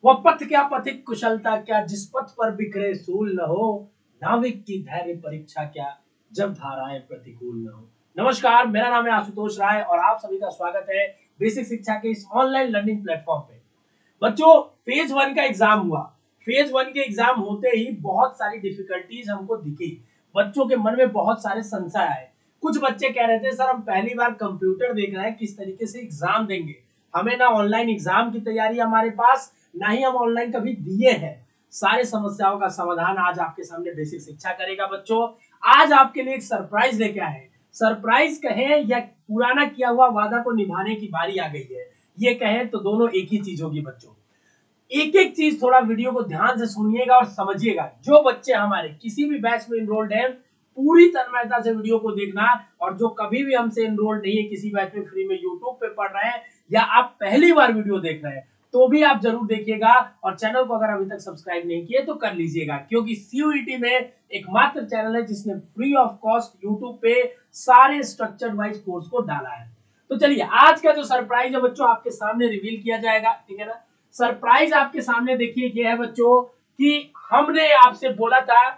वह पथ क्या पथिक कुशलता क्या, जिस पथ पर बिखरे सूल न हो। नाविक की धैर्य परीक्षा क्या, जब धाराएं प्रतिकूल न हो। नमस्कार, मेरा नाम है आशुतोष राय और आप सभी का स्वागत है बेसिक शिक्षा के इस ऑनलाइन लर्निंग प्लेटफॉर्म पे। बच्चों, फेज वन का एग्जाम हुआ। फेज वन के एग्जाम होते ही बहुत सारी डिफिकल्टीज हमको दिखी। बच्चों के मन में बहुत सारे संशय आए। कुछ बच्चे कह रहे थे सर हम पहली बार कंप्यूटर देख रहे हैं, किस तरीके से एग्जाम देंगे। हमें ना ऑनलाइन एग्जाम की तैयारी हमारे पास, ना ही हम ऑनलाइन कभी दिए हैं। सारे समस्याओं का समाधान आज आपके सामने बेसिक शिक्षा करेगा। बच्चों, आज आपके लिए एक सरप्राइज लेके आए हैं। सरप्राइज कहें या पुराना किया हुआ वादा को निभाने की बारी आ गई है, ये कहें तो दोनों एक ही चीज होगी। बच्चों, एक एक चीज थोड़ा वीडियो को ध्यान से सुनिएगा और समझिएगा। जो बच्चे हमारे किसी भी बैच में इनरोल्ड हैं, पूरी तन्मयता से वीडियो को देखना। और जो कभी भी हमसे इनरोल्ड नहीं है, किसी बैच में फ्री में यूट्यूब पे पढ़ रहे हैं या आप पहली बार वीडियो देख रहे हैं, तो भी आप जरूर देखिएगा। और चैनल को अगर अभी तक सब्सक्राइब नहीं किए तो कर लीजिएगा, क्योंकि सीयूईटी में एकमात्र चैनल है जिसने फ्री ऑफ कॉस्ट यूट्यूब पे सारे स्ट्रक्चर्ड वाइज कोर्स को डाला है। तो चलिए, आज का जो सरप्राइज है बच्चों आपके सामने रिवील किया जाएगा, ठीक है ना। सरप्राइज आपके सामने देखिए ये है बच्चों, कि हमने आपसे बोला था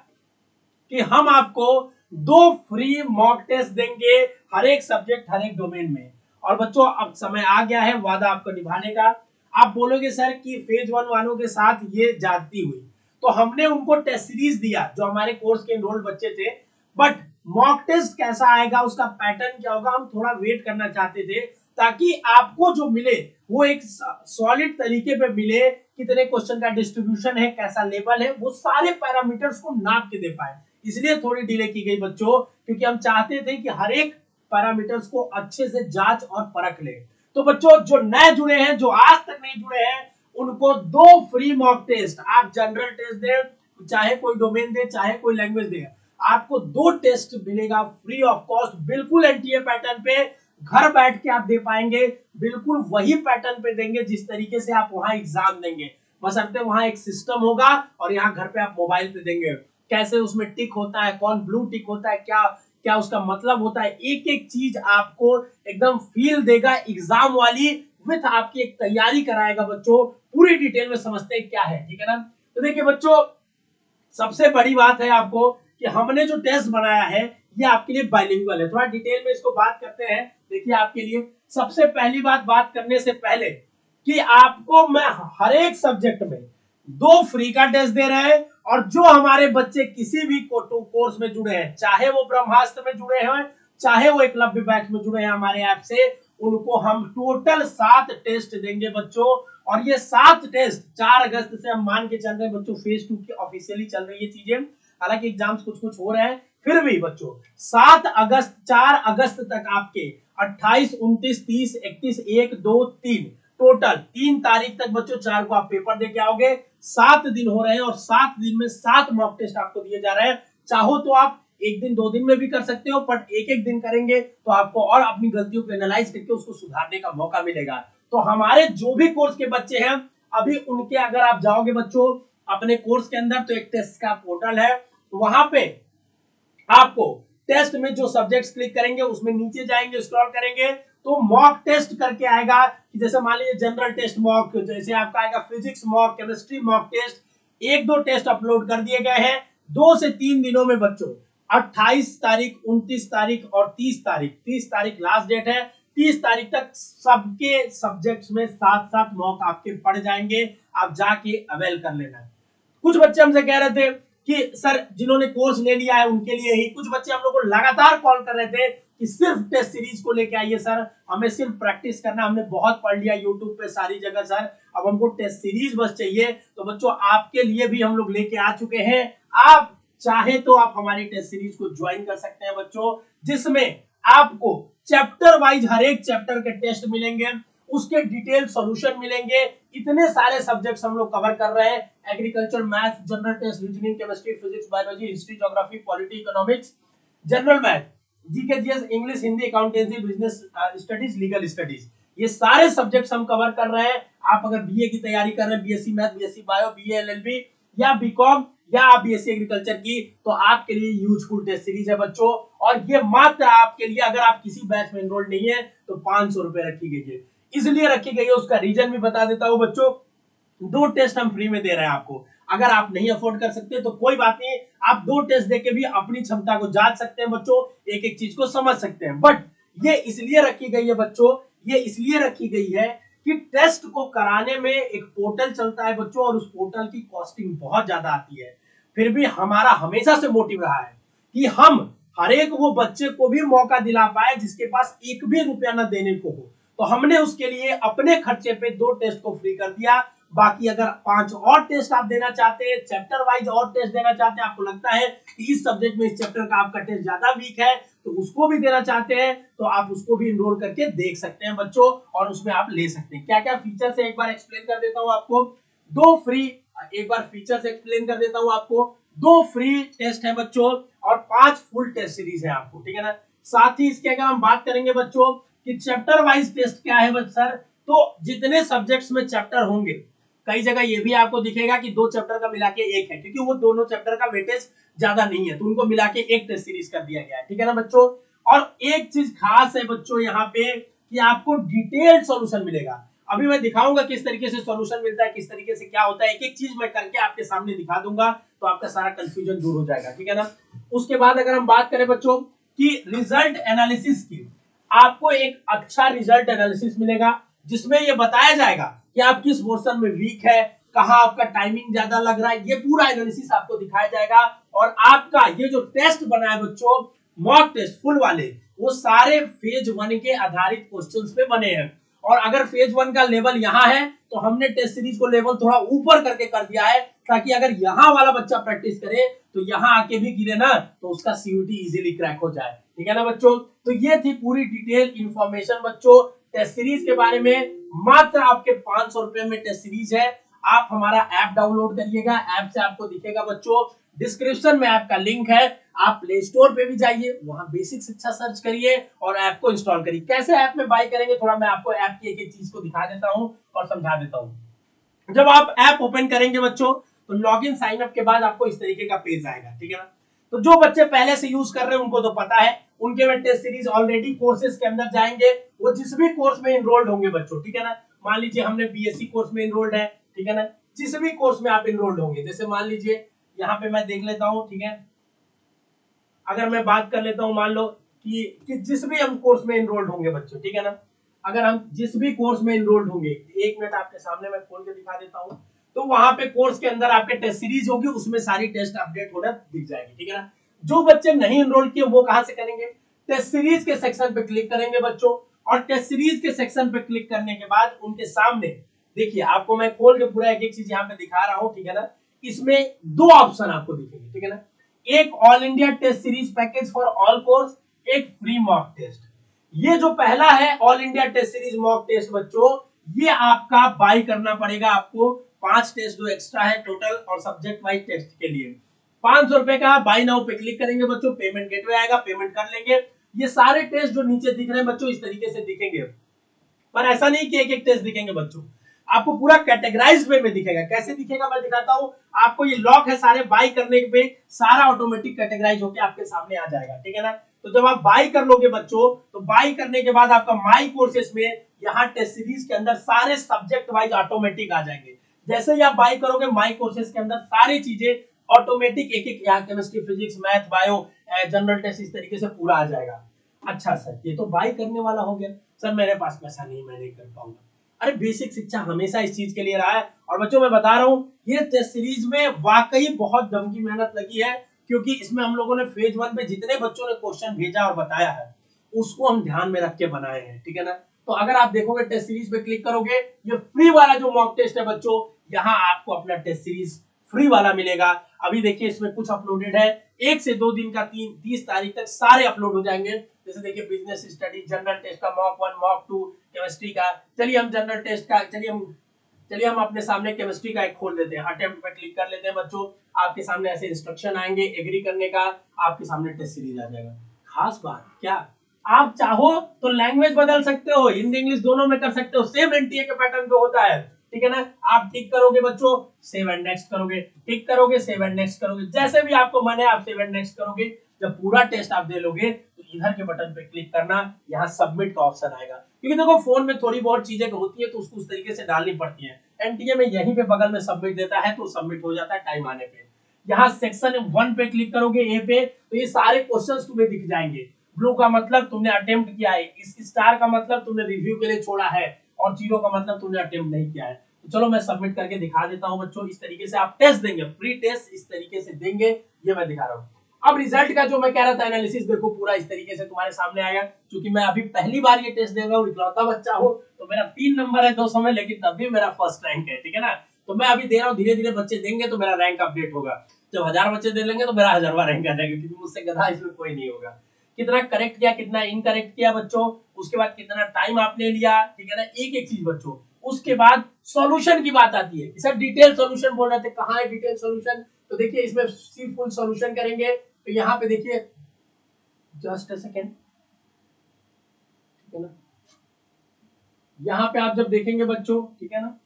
कि हम आपको 2 फ्री मॉक टेस्ट देंगे, हर एक सब्जेक्ट हर एक डोमेन में। और बच्चों, अब समय आ गया है वादा आपको निभाने का। आप बोलोगे सर कि फेज वन वालों के साथ ये जाती हुई, तो हमने उनको टेस्ट सीरीज दिया जो हमारे कोर्स के एनरोल्ड बच्चे थे। बट मॉक टेस्ट कैसा आएगा, उसका पैटर्न क्या होगा, हम थोड़ा वेट करना चाहते थे, ताकि आपको जो मिले वो एक सॉलिड तरीके पे मिले। कितने क्वेश्चन का डिस्ट्रीब्यूशन है, कैसा लेवल है, वो सारे पैरामीटर्स को नाप के दे पाए। इसलिए थोड़ी डिले की गई बच्चों, क्योंकि हम चाहते थे कि हर एक पैरामीटर्स को अच्छे से जांच और परख ले। तो बच्चों, जो नए जुड़े हैं, जो आज तक नहीं जुड़े हैं, उनको 2 फ्री मॉक टेस्ट, आप जनरल टेस्ट दे, चाहे कोई डोमेन दे, चाहे कोई लैंग्वेज दे, आपको 2 टेस्ट मिलेगा फ्री ऑफ कॉस्ट, बिल्कुल एनटीए पैटर्न पे। घर बैठ के आप दे पाएंगे, बिल्कुल वही पैटर्न पे देंगे जिस तरीके से आप वहां एग्जाम देंगे। बशर्ते वहां एक सिस्टम होगा और यहाँ घर पे आप मोबाइल पे देंगे। कैसे उसमें टिक होता है, कौन ब्लू टिक होता है, क्या क्या उसका मतलब होता है, एक एक चीज आपको एकदम फील देगा एग्जाम वाली, विथ आपकी एक तैयारी कराएगा। बच्चों, पूरी डिटेल में समझते हैं क्या है, ठीक है ना। तो देखिए बच्चों, सबसे बड़ी बात है आपको कि हमने जो टेस्ट बनाया है ये आपके लिए बाइलिंगुअल है। थोड़ा डिटेल में इसको बात करते हैं। देखिए, आपके लिए सबसे पहली बात करने से पहले कि आपको मैं हर एक सब्जेक्ट में 2 फ्री का टेस्ट दे रहे हैं। और जो हमारे बच्चे किसी भी कोर्स में जुड़े हैं, चाहे वो ब्रह्मास्त्र में जुड़े हैं, चाहे वो एकलव्य बैच में जुड़े हैं हमारे ऐप से, उनको हम टोटल 7 टेस्ट देंगे बच्चों। और ये 7 टेस्ट 4 अगस्त से हम मान के चल रहे हैं बच्चों, फेज 2 की ऑफिशियली चल रही है चीजें। हालांकि एग्जाम्स कुछ कुछ हो रहे हैं, फिर भी बच्चों 7 अगस्त 4 अगस्त तक आपके 28, 29, 30, 31, 1, 2, 3, टोटल 3 तारीख तक बच्चों 4 को आप पेपर दे के आओगे। 7 दिन हो रहे हैं और 7 दिन में 7 मॉक टेस्ट आपको दिए जा रहे हैं। चाहो तो आप एक दिन 2 दिन में भी कर सकते हो, बट एक एक दिन करेंगे तो आपको और अपनी गलतियों को एनालाइज करके उसको सुधारने का मौका मिलेगा। तो हमारे जो भी कोर्स के बच्चे हैं अभी, उनके अगर आप जाओगे बच्चों अपने कोर्स के अंदर, तो एक टेस्ट का पोर्टल है, वहां पे आपको टेस्ट में जो सब्जेक्ट्स क्लिक करेंगे उसमें नीचे जाएंगे, स्क्रॉल करेंगे तो मॉक टेस्ट करके आएगा। कि जैसे मान लीजिए जनरल टेस्ट मॉक, जैसे आपका आएगा physics mock, chemistry mock test. 1-2 test upload कर दिए गए हैं। 2 से 3 दिनों में बच्चों 28 तारीख, 29 तारीख और 30 तारीख, 30 तारीख लास्ट डेट है, 30 तारीख तक सबके सब्जेक्ट्स में 7-7 मॉक आपके पड़ जाएंगे। आप जाके अवेल कर लेना। कुछ बच्चे हमसे कह रहे थे कि सर जिन्होंने कोर्स ले लिया है उनके लिए ही, कुछ बच्चे हम लोग को लगातार कॉल कर रहे थे कि सिर्फ टेस्ट सीरीज को लेके आइए सर, हमें सिर्फ प्रैक्टिस करना, हमने बहुत पढ़ लिया यूट्यूब पे सारी जगह सर, अब हमको टेस्ट सीरीज बस चाहिए। तो बच्चों, आपके लिए भी हम लोग लेके आ चुके हैं। आप चाहे तो आप हमारी टेस्ट सीरीज को ज्वाइन कर सकते हैं बच्चों, जिसमें आपको चैप्टर वाइज हर एक चैप्टर के टेस्ट मिलेंगे, उसके डिटेल सॉल्यूशन मिलेंगे। इतने सारे सब्जेक्ट्स हम लोग कवर कर रहे हैं, agriculture, math, general test, reasoning, chemistry, physics, biology, history, geography, polity, economics, general math, GK, GS, English, Hindi, accountancy, business studies, legal studies, ये सारे सब्जेक्ट्स हम कवर कर रहे हैं। आप अगर बीए की तैयारी कर रहे हैं, BSc math, BSc bio, BA LLB या बीकॉम, या आप बीएससी एग्रीकल्चर की, तो आपके लिए यूजफुल टेस्ट सीरीज है बच्चों। और ये मात्र आपके लिए, अगर आप किसी बैच में एनरोल्ड नहीं है तो 500 रुपए रखी गई है। इसलिए रखी गई है, उसका रीजन भी बता देता हूं बच्चों। 2 टेस्ट हम फ्री में दे रहे हैं आपको। अगर आप नहीं अफोर्ड कर सकते तो कोई बात नहीं, आप 2 टेस्ट देके भी अपनी क्षमता को जांच सकते हैं बच्चों, एक एक चीज को समझ सकते हैं। बट ये इसलिए रखी गई है बच्चों, ये इसलिए रखी गई है कि टेस्ट को कराने में एक पोर्टल चलता है बच्चों, और उस पोर्टल की कॉस्टिंग बहुत ज्यादा आती है। फिर भी हमारा हमेशा से मोटिव रहा है कि हम हर एक वो बच्चे को भी मौका दिला पाए जिसके पास एक भी रुपया न देने को हो। तो हमने उसके लिए अपने खर्चे पे 2 टेस्ट को फ्री कर दिया। बाकी अगर 5 और टेस्ट आप देना चाहते हैं, चैप्टर वाइज और टेस्ट देना चाहते हैं, आपको लगता है कि इस सब्जेक्ट में इस चैप्टर का आपका टेस्ट ज्यादा वीक है, तो उसको भी देना चाहते हैं तो आप उसको भी इनरोल करके देख सकते हैं बच्चों, और उसमें आप ले सकते हैं। क्या क्या फीचर्स है एक बार एक्सप्लेन कर देता हूं आपको। 2 फ्री, एक बार फीचर्स एक्सप्लेन कर देता हूं आपको। 2 फ्री टेस्ट है बच्चों और 5 फुल टेस्ट सीरीज है आपको, ठीक है ना। साथ ही इसके अगर हम बात करेंगे बच्चों कि चैप्टर वाइज टेस्ट क्या है सर, तो जितने सब्जेक्ट्स में चैप्टर होंगे, कई जगह ये भी आपको दिखेगा कि 2 चैप्टर का मिला के 1 है, क्योंकि वो दोनों चैप्टर का वेटेज ज्यादा नहीं है, तो उनको मिला के 1 टेस्ट सीरीज कर दिया गया है, ठीक है ना बच्चों। और एक चीज खास है बच्चों यहाँ पे कि आपको डिटेल्ड सॉल्यूशन मिलेगा। अभी मैं दिखाऊंगा किस तरीके से सॉल्यूशन मिलता है, किस तरीके से क्या होता है, एक एक चीज मैं करके आपके सामने दिखा दूंगा, तो आपका सारा कंफ्यूजन दूर हो जाएगा, ठीक है ना। उसके बाद अगर हम बात करें बच्चों कि रिजल्ट एनालिसिस की, आपको एक अच्छा रिजल्ट एनालिसिस मिलेगा जिसमें ये बताया जाएगा कि आप किस पोर्शन में वीक है, कहां आपका टाइमिंग ज्यादा लग रहा है, ये पूरा एनालिसिस आपको दिखाया जाएगा। और आपका ये जो टेस्ट बना है बच्चों, मॉक टेस्ट फुल वाले, वो सारे फेज 1 के आधारित क्वेश्चंस पे बने हैं। और अगर फेज 1 का लेवल यहाँ है तो हमने टेस्ट सीरीज को लेवल थोड़ा ऊपर करके कर दिया है, ताकि अगर यहाँ वाला बच्चा प्रैक्टिस करे तो यहाँ आके भी गिरे ना तो उसका सीयूटी इजीली क्रैक हो जाए, ठीक है ना बच्चों। तो ये थी पूरी डिटेल इंफॉर्मेशन बच्चों टेस्ट सीरीज के बारे में। मात्र आपके 500 रुपए में टेस्ट सीरीज है। आप हमारा ऐप डाउनलोड करिएगा, ऐप से आपको दिखेगा बच्चों, डिस्क्रिप्शन में ऐप का लिंक है, आप प्ले स्टोर पे भी जाइए, वहां बेसिक शिक्षा सर्च करिए और ऐप को इंस्टॉल करिए। कैसे ऐप में बाय करेंगे, थोड़ा मैं आपको ऐप की एक एक चीज को दिखा देता हूं और समझा देता हूं। जब आप ऐप ओपन करेंगे बच्चों, तो लॉगिन साइन अप के बाद आपको इस तरीके का पेज आएगा, ठीक है ना। तो जो बच्चे पहले से यूज कर रहे हैं उनको तो पता है, उनके में टेस्ट सीरीज ऑलरेडी कोर्सेज के अंदर जाएंगे, वो जिस भी कोर्स में इनरोल्ड होंगे बच्चों, ठीक है ना। मान लीजिए हमने बीएससी कोर्स में इनरोल्ड है, ठीक है ना, जिस भी कोर्स में आप इनरोल्ड होंगे, जैसे मान लीजिए यहाँ पे मैं देख लेता हूँ, ठीक है, अगर मैं बात कर लेता हूँ, मान लो कि जिस भी हम कोर्स में इनरोल्ड होंगे बच्चों, ठीक है ना, अगर हम जिस भी कोर्स में इनरोल्ड होंगे, एक मिनट आपके सामने मैं खोल के दिखा देता हूँ, तो वहां पे कोर्स के अंदर आपके टेस्ट सीरीज होगी, उसमें सारी टेस्ट अपडेट होना दिख जाएगी, ठीक है ना। जो बच्चे नहीं इनरोल किए वो कहां से करेंगे, टेस्ट सीरीज के सेक्शन पे क्लिक करेंगे बच्चों, और टेस्ट सीरीज के सेक्शन पे क्लिक करने के बाद उनके सामने देखिए, आपको मैं खोल के पूरा एक एक चीज यहाँ पे दिखा रहा हूँ, ठीक है ना। इसमें 2 ऑप्शन आपको दिखेंगे, ठीक है ना, एक all India test series package for all course, एक फ्री मॉक टेस्ट। ये जो पहला है all India test series mock test बच्चों, ये आपका बाय करना पड़ेगा आपको। 5 टेस्ट जो एक्स्ट्रा है टोटल और सब्जेक्ट वाइज टेस्ट के लिए 500 रुपए का। बाय नाउ पे क्लिक करेंगे बच्चों, पेमेंट गेटवे आएगा, पेमेंट कर लेंगे। ये सारे टेस्ट जो नीचे दिख रहे हैं बच्चों इस तरीके से दिखेंगे, पर ऐसा नहीं कि एक एक टेस्ट दिखेंगे बच्चों, आपको पूरा कैटेगराइज वे में दिखेगा। कैसे दिखेगा मैं दिखाता हूं आपको, ये लॉक है, सारे बाय करने पे सारा ऑटोमेटिक कैटेगराइज होकर आपके सामने आ जाएगा, ठीक है ना। तो जब आप बाय कर लोगे बच्चों, तो बाय करने के बाद आपका माई कोर्सेस में यहाँ टेस्ट सीरीज के अंदर सारे सब्जेक्ट वाइज ऑटोमेटिक आ जाएंगे। जैसे ही आप बाय करोगे, माई कोर्सेस के अंदर सारी चीजें ऑटोमेटिक एक एक, यहाँ chemistry, physics, math, bio, general test, इस तरीके से पूरा आ जाएगा। अच्छा सर, ये तो बाय करने वाला हो गया, सर मेरे पास पैसा नहीं, मैं नहीं कर पाऊंगा। अरे बेसिक शिक्षा हमेशा इस चीज के लिए रहा है। और बच्चों मैं बता रहा हूँ, ये टेस्ट सीरीज में वाकई बहुत दम की मेहनत लगी है, क्योंकि इसमें हम लोगों ने फेज 1 में जितने बच्चों ने क्वेश्चन भेजा और बताया है उसको हम ध्यान में रख के बनाए हैं, ठीक है ना। तो अगर आप देखोगे टेस्ट सीरीज पे क्लिक करोगे, ये फ्री वाला जो मॉक टेस्ट है बच्चों, यहाँ आपको अपना टेस्ट सीरीज फ्री वाला मिलेगा। अभी देखिए इसमें कुछ अपलोडेड है, 1 से 2 दिन का 30 तारीख तक सारे अपलोड हो जाएंगे। जैसे देखिए बिजनेस स्टडी, जनरल टेस्ट का मॉक 1, मॉक 2, केमिस्ट्री का। चलिए हम जनरल टेस्ट का, चलिए हम अपने सामने केमिस्ट्री का एक खोल लेते हैं, अटेम्प्ट पे क्लिक कर लेते हैं बच्चों। आपके सामने ऐसे इंस्ट्रक्शन आएंगे, एग्री करने का, आपके सामने टेस्ट सीरीज आ जाएगा। खास बात क्या, आप चाहो तो लैंग्वेज बदल सकते हो, हिंदी इंग्लिश दोनों में कर सकते हो, सेम एनटीए के पैटर्न पे होता है, ठीक है ना। आप टिक करोगे बच्चों, सेव एंड नेक्स्ट करोगे, टिक करोगे, सेव एंड नेक्स्ट करोगे, जैसे भी आपको मन है आप सेव एंड नेक्स्ट करोगे। जब पूरा टेस्ट आप दे लोगे तो इधर के बटन पे क्लिक करना, यहाँ सबमिट का ऑप्शन आएगा, क्योंकि देखो फोन में थोड़ी बहुत चीजें होती है तो उसको उस तरीके से डालनी पड़ती है, एनटीए में यहीं पे बगल में सबमिट देता है तो सबमिट हो जाता है टाइम आने पे। यहाँ सेक्शन 1 पे क्लिक करोगे ए पे, तो ये सारे क्वेश्चंस तुम्हें दिख जाएंगे। ब्लू का मतलब तुमने अटेम्प्ट किया है, इस स्टार का मतलब तुमने रिव्यू के लिए छोड़ा है, और जीरो का मतलब तुमने अटेम्प्ट नहीं किया है। तो चलो मैं सबमिट करके दिखा देता हूं बच्चों। इस तरीके से आप टेस्ट देंगे, प्री टेस्ट इस तरीके से देंगे, ये मैं दिखा रहा हूं। अब रिजल्ट का जो मैं कह रहा था एनालिसिस देखो पूरा इस तरीके से तुम्हारे सामने आएगा। क्योंकि मैं अभी पहली बार ये टेस्ट दे रहा हूँ, इकलौता बच्चा हूँ, तो मेरा 3 नंबर है 200 में, लेकिन तब भी मेरा फर्स्ट रैंक है, ठीक है ना। तो मैं अभी दे रहा हूँ, धीरे धीरे बच्चे देंगे तो मेरा रैंक अपडेट होगा। जब 1000 बच्चे दे लेंगे तो मेरा 1000वां रैंक आ जाएगा, क्योंकि मुझसे गधा इसमें कोई नहीं होगा। कितना करेक्ट किया, कितना इनकरेक्ट किया बच्चों, उसके बाद कितना टाइम आपने लिया, ठीक है ना, एक एक चीज बच्चों। उसके बाद सॉल्यूशन की बात आती है, सर डिटेल सॉल्यूशन बोल रहे थे, कहाँ है डिटेल सॉल्यूशन। तो देखिए इसमें सी फुल सॉल्यूशन करेंगे, तो यहाँ पे देखिए जस्ट अ सेकेंड, ठीक है ना, यहाँ पे आप जब देखेंगे बच्चों, ठीक है ना,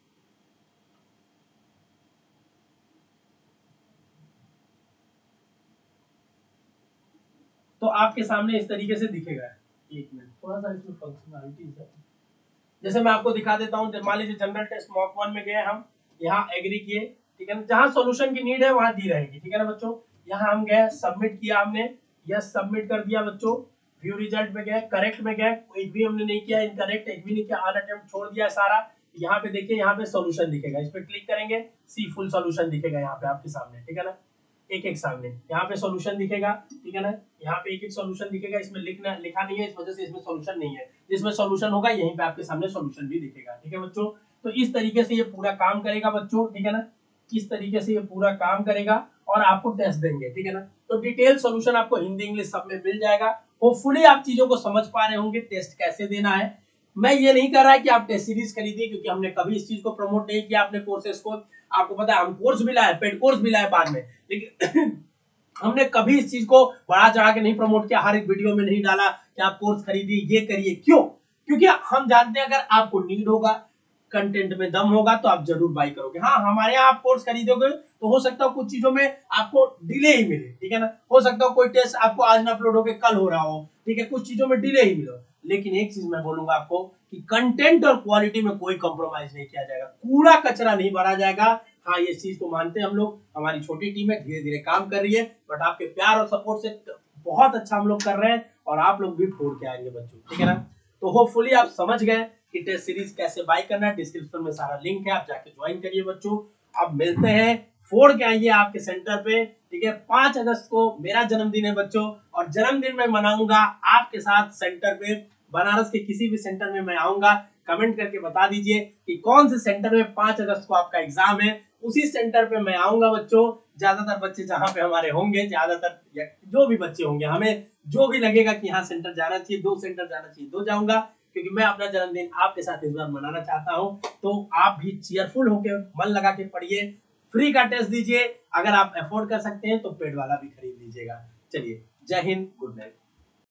तो आपके सामने इस तरीके से दिखेगा। एक मिनट, थोड़ा सा इसमें फंक्शनलिटी है, जैसे मैं आपको दिखा देता हूँ। मान लीजिए जनरल टेस्ट मॉक 1 में गए हम, यहाँ एग्री किए, ठीक है ना, जहाँ सॉल्यूशन की नीड है वहां दी रहेगी, ठीक है ना बच्चों। यहाँ हम गए, सबमिट किया हमने, यस सबमिट कर दिया बच्चों। व्यू रिजल्ट में गए, करेक्ट में गए, एक भी हमने नहीं किया, इनकरेक्ट एक भी नहीं किया, ऑल अटेम्प्ट छोड़ दिया सारा। यहाँ पे देखिए, यहाँ पे सॉल्यूशन दिखेगा, इस पे क्लिक करेंगे, सी फुल सॉल्यूशन दिखेगा यहाँ पे आपके सामने, ठीक है ना, एक एक सामने यहाँ पे सॉल्यूशन दिखेगा, ठीक है ना, यहाँ पे एक एक सॉल्यूशन दिखेगा। इसमें लिखा नहीं है, इस वजह से इसमें सॉल्यूशन नहीं है। जिसमें सॉल्यूशन होगा यहीं पे आपके सामने सॉल्यूशन भी दिखेगा, ठीक है बच्चों। तो इस तरीके से ये पूरा काम करेगा बच्चों, ठीक है ना, इस तरीके से ये पूरा काम करेगा और आपको टेस्ट देंगे, ठीक है ना। तो डिटेल सॉल्यूशन आपको हिंदी इंग्लिश सब में मिल जाएगा। होपफुली आप चीजों को समझ पा रहे होंगे, टेस्ट कैसे देना है। मैं ये नहीं कर रहा कि आप टेस्ट सीरीज खरीदिए, क्योंकि हमने कभी इस चीज को प्रमोट नहीं किया अपने कोर्सेज को। आपको पता है हम कोर्स भी लाए, पेड कोर्स भी लाए बाद में, लेकिन हमने कभी इस चीज को बढ़ा चढ़ा के नहीं प्रमोट किया, हर एक वीडियो में नहीं डाला कि आप कोर्स खरीदिए, ये करिए। क्यों? क्योंकि हम जानते हैं अगर आपको नीड होगा, कंटेंट में दम होगा, तो आप जरूर बाई करोगे। हाँ, हमारे यहाँ आप कोर्स खरीदोगे तो हो सकता है कुछ चीजों में आपको डिले ही मिले, ठीक है ना, हो सकता है कोई टेस्ट आपको आज ना अपलोड होकर कल हो रहा हो, ठीक है, कुछ चीजों में डिले ही मिले। लेकिन एक चीज मैं बोलूंगा आपको कि कंटेंट और क्वालिटी में कोई कॉम्प्रोमाइज नहीं किया जाएगा, कूड़ा कचरा नहीं भरा जाएगा। हाँ, ये चीज तो मानते हैं हम लोग, हमारी छोटी टीम है, धीरे धीरे काम कर रही है, बट आपके प्यार और सपोर्ट से बहुत अच्छा हम लोग कर रहे हैं, और आप लोग भी फोड़ के आएंगे बच्चों, ठीक है ना। तो होपफुली आप समझ गए कि टेस्ट सीरीज कैसे बाय करना है। डिस्क्रिप्शन में सारा लिंक है, आप जाके ज्वाइन करिए बच्चों। अब मिलते हैं, फोड़ के आइए आपके सेंटर पे, ठीक है। 5 अगस्त को मेरा जन्मदिन है बच्चों, और जन्मदिन में मनाऊंगा आपके साथ सेंटर पे, बनारस के किसी भी सेंटर में मैं आऊंगा। कमेंट करके बता दीजिए कि कौन से सेंटर में 5 अगस्त को आपका एग्जाम है, उसी सेंटर पे मैं आऊंगा बच्चों। ज्यादातर बच्चे जहां पे हमारे होंगे, ज्यादातर जो भी बच्चे होंगे, हमें जो भी लगेगा कि यहाँ सेंटर जाना चाहिए, 2 सेंटर जाना चाहिए, 2 जाऊंगा, क्योंकि मैं अपना जन्मदिन आपके साथ इस बार मनाना चाहता हूँ। तो आप भी चीयरफुल होकर मन लगा के पढ़िए, फ्री का टेस्ट दीजिए, अगर आप अफोर्ड कर सकते हैं तो पेड वाला भी खरीद लीजिएगा। चलिए, जय हिंद, गुड नाइट।